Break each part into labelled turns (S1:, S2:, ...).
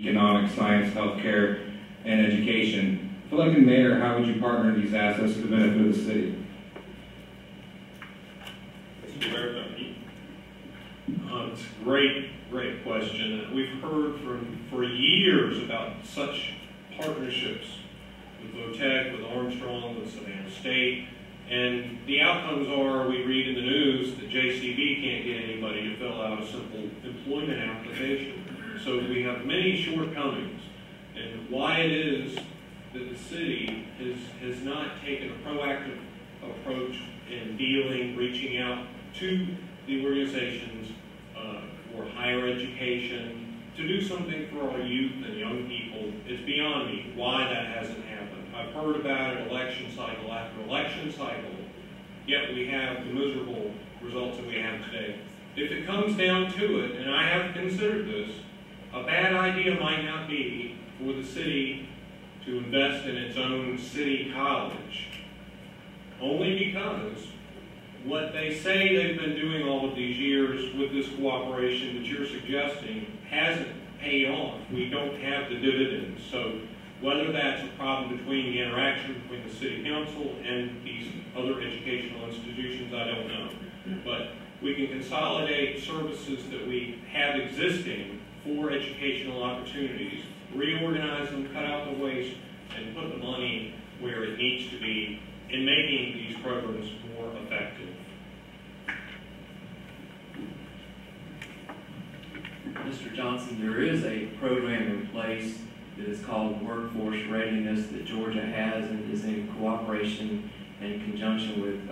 S1: economics, science, healthcare, and education. If elected mayor, how would you partner these assets to the benefit of the city?
S2: It's a great question. We've heard for years about such partnerships with VOTEC, with Armstrong, with Savannah State, and the outcomes are, we read in the news that JCB can't get anybody to fill out a simple employment application. So we have many shortcomings, and why it is that the city has not taken a proactive approach in reaching out to the organizations for higher education, to do something for our youth and young people. It's beyond me why that hasn't happened. I've heard about it election cycle after election cycle, yet we have the miserable results that we have today. If it comes down to it, and I have considered this, a bad idea might not be for the city to invest in its own city college, only because what they say they've been doing all of these years with this cooperation that you're suggesting hasn't paid off. We don't have the dividends. So whether that's a problem between the interaction between the city council and these other educational institutions, I don't know. But we can consolidate services that we have existing for educational opportunities, reorganize them, cut out the waste, and put the money where it needs to be in making these programs more effective.
S3: Mr. Johnson, there is a program in place that is called Workforce Readiness that Georgia has and is in cooperation and conjunction with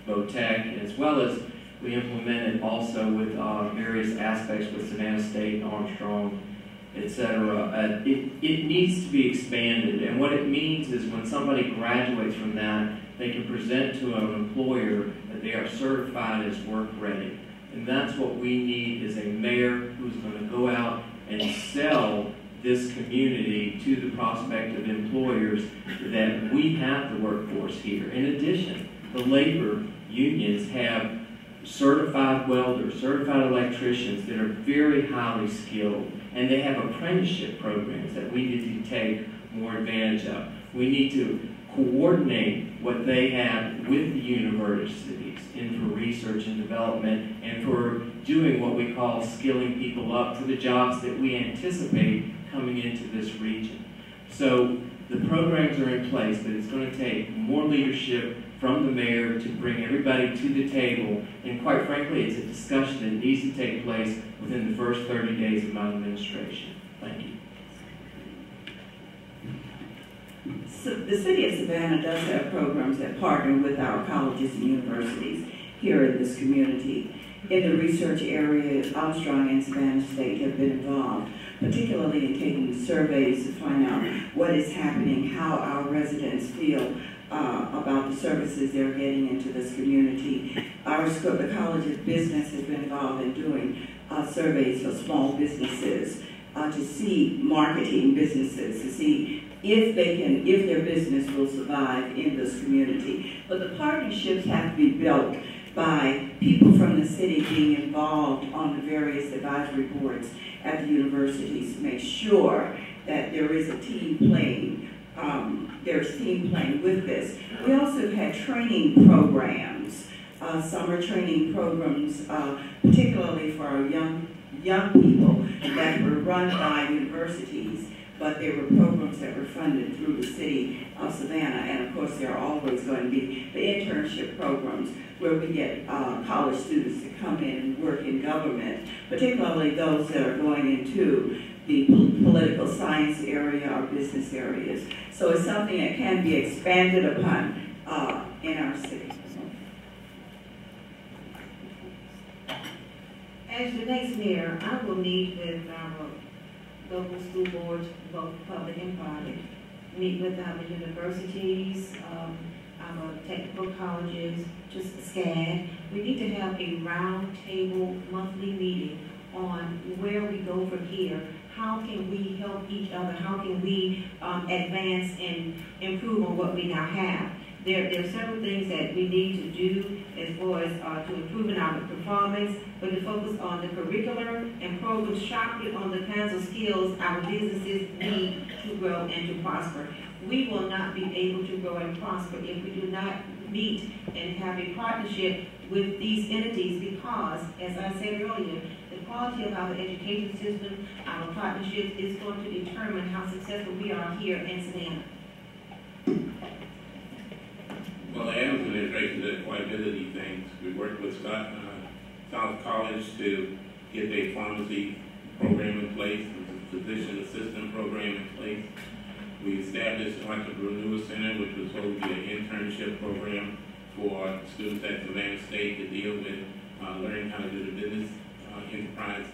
S3: VOTEC, as well as we implement it also with various aspects with Savannah State and Armstrong, etc. It needs to be expanded, and what it means is when somebody graduates from that, they can present to an employer that they are certified as work ready. And that's what we need, is a mayor who's going to go out and sell this community to the prospective employers that we have the workforce here. In addition, the labor unions have certified welders, certified electricians that are very highly skilled, and they have apprenticeship programs that we need to take more advantage of. We need to coordinate what they have with the universities and for research and development and for doing what we call skilling people up for the jobs that we anticipate coming into this region. So the programs are in place, but it's going to take more leadership from the mayor to bring everybody to the table, and quite frankly, it's a discussion that needs to take place within the first 30 days of my administration. Thank you.
S4: So the city of Savannah does have programs that partner with our colleges and universities here in this community. In the research area, Armstrong and Savannah State have been involved, particularly in taking surveys to find out what is happening, how our residents feel about the services they're getting into this community. The College of Business has been involved in doing surveys for small businesses to see marketing businesses, to see if their business will survive in this community. But the partnerships have to be built by people from the city being involved on the various advisory boards at the universities to make sure that there is a team playing. There's team playing with this. We also had training programs, summer training programs, particularly for our young people that were run by universities, but they were programs that were funded through the city of Savannah. And of course, there are always going to be the internship programs where we get college students to come in and work in government, particularly those that are going into the political science area or business areas. So it's something that can be expanded upon in our city.
S5: As the next mayor, I will meet with our local school boards, both public and private, meet with our universities, our technical colleges, just SCAD. We need to have a round table monthly meeting on where we go from here. How can we help each other? How can we advance and improve on what we now have? There are several things that we need to do as far as to improve in our performance, but to focus on the curricular and programs sharply on the kinds of skills our businesses need to grow and to prosper. We will not be able to grow and prosper if we do not meet and have a partnership with these entities, because, as I said earlier, the quality of our education system, our partnerships, is going to determine how successful we are here in Savannah.
S6: Well, the Adams administration did quite a bit of these things. We worked with South College to get their pharmacy program in place, the physician assistant program in place. We established the Entrepreneur Center, which was supposed to be an internship program for students at Savannah State to deal with learning how to do the business enterprise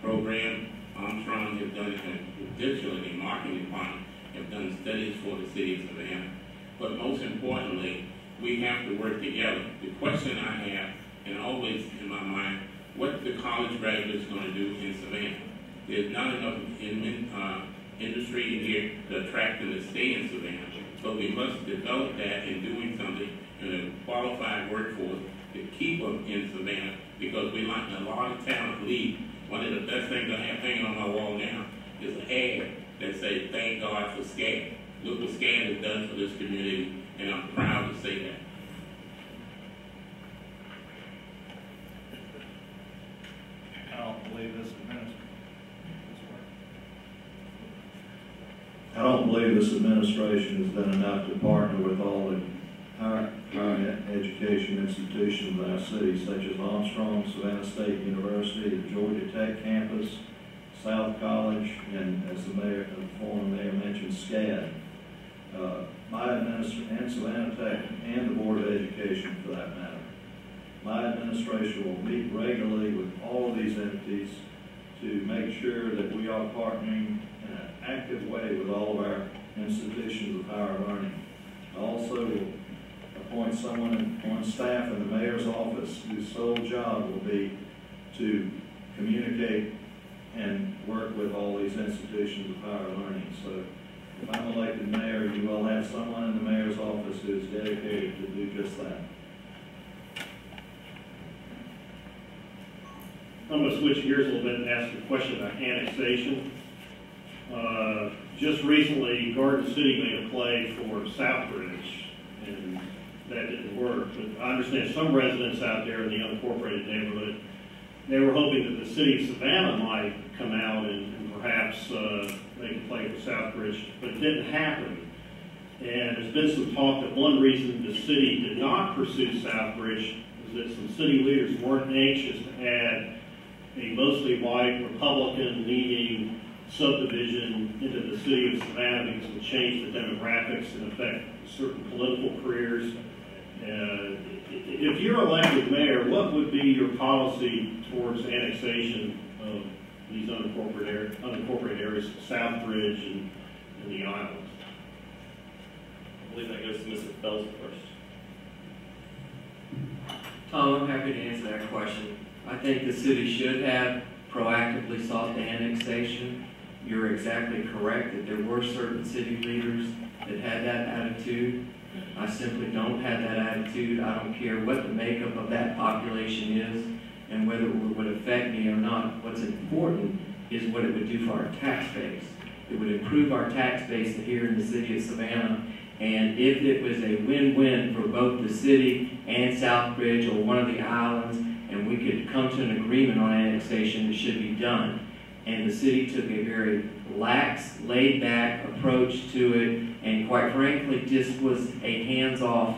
S6: program. Armstrong has done it, additionally, the marketing department have done studies for the city of Savannah. But most importantly, we have to work together. The question I have, and always in my mind, what the college graduates going to do in Savannah? There's not enough industry in here to attract them to stay in Savannah, but we must develop that in doing something in a qualified workforce to keep them in Savannah, because we like a lot of talent leave. One of the best things I have hanging on my wall now is an ad that says, "Thank God for SCAD." Look what SCAD has done for this community, and I'm proud to say that.
S7: I don't believe this administration has done enough to partner with all the higher education institutions in our city, such as Armstrong, Savannah State University, the Georgia Tech campus, South College, and as the former mayor mentioned, SCAD. My administration, and Savannah Tech, and the Board of Education for that matter. My administration will meet regularly with all of these entities to make sure that we are partnering in an active way with all of our institutions of higher learning. I also will appoint someone on staff in the mayor's office whose sole job will be to communicate and work with all these institutions of higher learning. So if I'm elected mayor, you will have someone in the mayor's office who is dedicated to do just that.
S8: I'm going to switch gears a little bit and ask a question about annexation. Just recently, Garden City made a play for Southbridge, and that didn't work. But I understand some residents out there in the unincorporated neighborhood, they were hoping that the city of Savannah might come out and perhaps make a play for Southbridge, but it didn't happen. And there's been some talk that one reason the city did not pursue Southbridge is that some city leaders weren't anxious to add a mostly white, Republican-leaning subdivision into the city of Savannah because it would change the demographics and affect certain political careers. If you're elected mayor, what would be your policy towards annexation of these unincorporated areas, Southbridge and the islands?
S9: I believe that goes to Mr. Fells first.
S3: Tom, I'm happy to answer that question. I think the city should have proactively sought the annexation. You're exactly correct that there were certain city leaders that had that attitude. I simply don't have that attitude. I don't care what the makeup of that population is and whether it would affect me or not. What's important is what it would do for our tax base. It would improve our tax base here in the city of Savannah. And if it was a win-win for both the city and Southbridge or one of the islands, and we could come to an agreement on annexation, it should be done. And the city took a very lax, laid-back approach to it, and quite frankly, just was a hands-off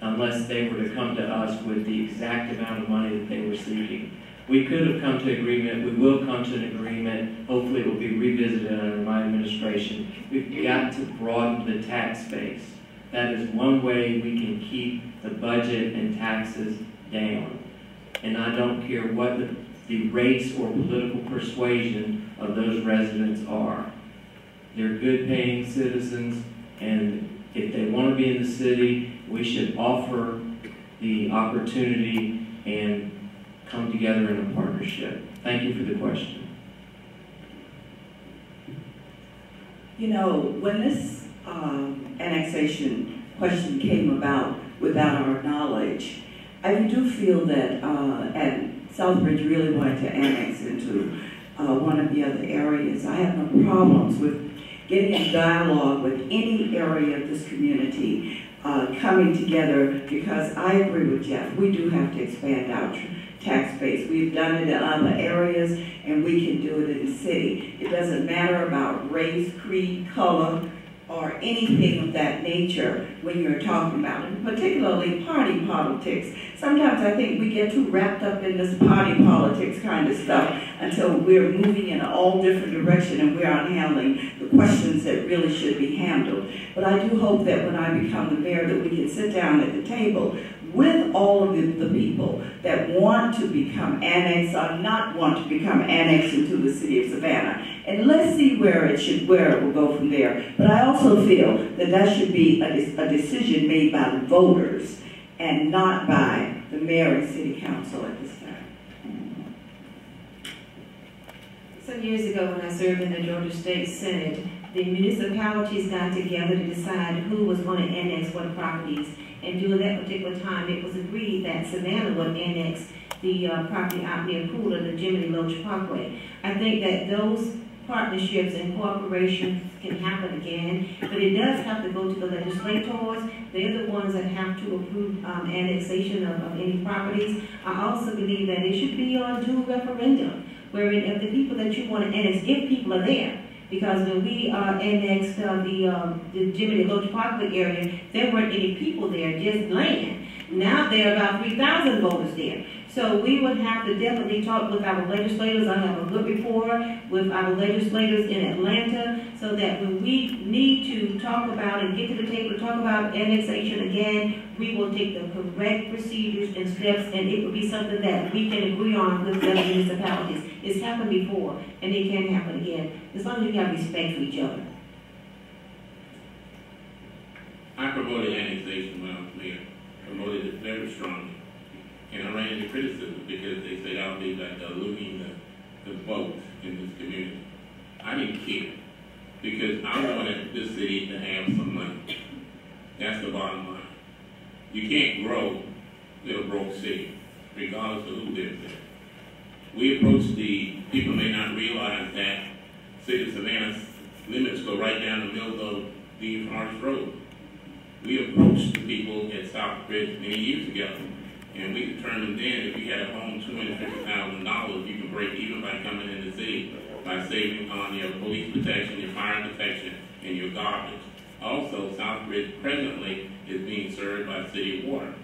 S3: unless they were to come to us with the exact amount of money that they were seeking. We could have come to an agreement. We will come to an agreement. Hopefully it will be revisited under my administration. We've got to broaden the tax base. That is one way we can keep the budget and taxes down. And I don't care what the race or political persuasion of those residents are. They're good paying citizens, and if they want to be in the city, we should offer the opportunity and come together in a partnership. Thank you for the question.
S4: You know, when this annexation question came about without our knowledge. I do feel that and Southbridge really wanted to annex into one of the other areas. I have no problems with getting a dialogue with any area of this community coming together, because I agree with Jeff. We do have to expand our tax base. We've done it in other areas, and we can do it in the city. It doesn't matter about race, creed, color, or anything of that nature when you're talking about it, particularly party politics. Sometimes I think we get too wrapped up in this party politics kind of stuff until we're moving in all different direction and we're not handling the questions that really should be handled. But I do hope that when I become the mayor that we can sit down at the table with all of the people that want to become annexed or not want to become annexed into the city of Savannah. And let's see where it will go from there. But I also feel that that should be a decision made by the voters and not by the mayor and city council at this time.
S5: Some years ago when I served in the Georgia State Senate, the municipalities got together to decide who was going to annex what properties. And during that particular time, it was agreed that Savannah would annex the property out near Pooler, the Jiminy Loach Parkway. I think that those partnerships and cooperation can happen again, but it does have to go to the legislators. They're the ones that have to approve annexation of any properties. I also believe that it should be on due referendum, wherein if the people that you want to annex, if people are there. Because when we annexed the Jiminy Loach Parkway area, there weren't any people there, just land. Now there are about 3,000 voters there. So we would have to definitely talk with our legislators. I have a good rapport with our legislators in Atlanta, so that when we need to talk about and get to the table to talk about annexation again, we will take the correct procedures and steps, and it will be something that we can agree on with the other municipalities. It's happened before, and it can happen again, as long as you have respect for each other.
S6: I promoted annexation when I was mayor. Promoted it very strongly. And I ran into criticism because they said I'll be like diluting the vote in this community. I didn't care, because I wanted this city to have some money. That's the bottom line. You can't grow with a broke city, regardless of who lives there. We approach people may not realize that city of Savannah's limits go right down the middle of the Forest Road. We approached the people at Southbridge many years ago, and we determined then if you had a home $250,000, you can break even by coming in the city by saving on your police protection, your fire protection, and your garbage. Also, Southbridge presently is being served by city water,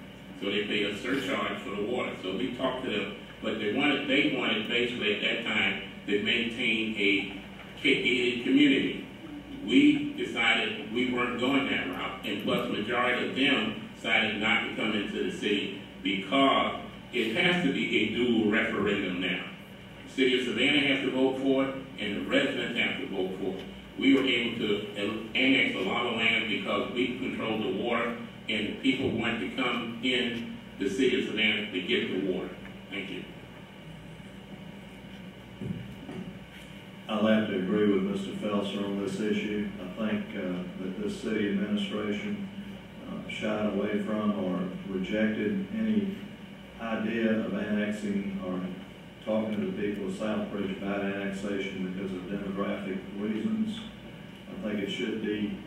S6: so they pay a surcharge for the water. So we talked to them, but they wanted basically at that time to maintain a gated community. We decided we weren't going that route, and plus majority of them decided not to come into the city because it has to be a dual referendum now. The city of Savannah has to vote for it, and the residents have to vote for it. We were able to annex a lot of land because we controlled the water, and people wanted to come in the city of Savannah to get the water. Thank you.
S7: I'll have to agree with Mr. Felser on this issue. I think that this city administration shied away from or rejected any idea of annexing or talking to the people of Southbridge about annexation because of demographic reasons. I think it should be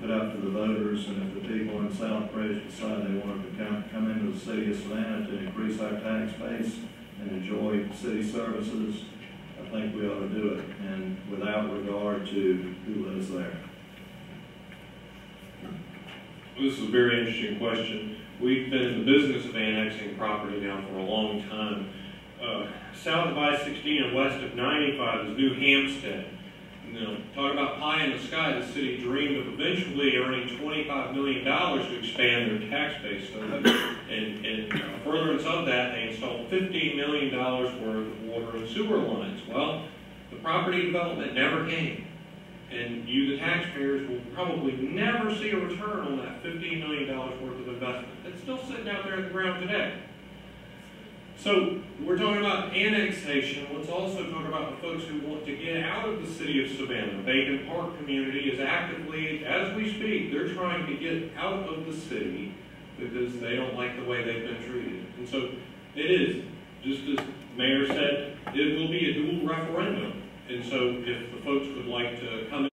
S7: put up to the voters, and if the people in Southbridge decide they want to come into the city of Savannah to increase our tax base and enjoy city services, I think we ought to do it, and without regard to who lives there.
S2: This is a very interesting question. We've been in the business of annexing property now for a long time. South of I-16 and west of 95 is New Hampstead. You know, talk about pie in the sky. The city dreamed of eventually earning $25 million to expand their tax base. So and furtherance of that, they installed $15 million worth of water and sewer lines. Well, the property development never came. And you, the taxpayers, will probably never see a return on that $15 million worth of investment. It's still sitting out there in the ground today. So we're talking about annexation. Let's also talk about the folks who want to get out of the city of Savannah. Bacon Park community is actively, as we speak, they're trying to get out of the city because they don't like the way they've been treated. And so it is, just as Mayor said, it will be a dual referendum. And so if the folks would like to come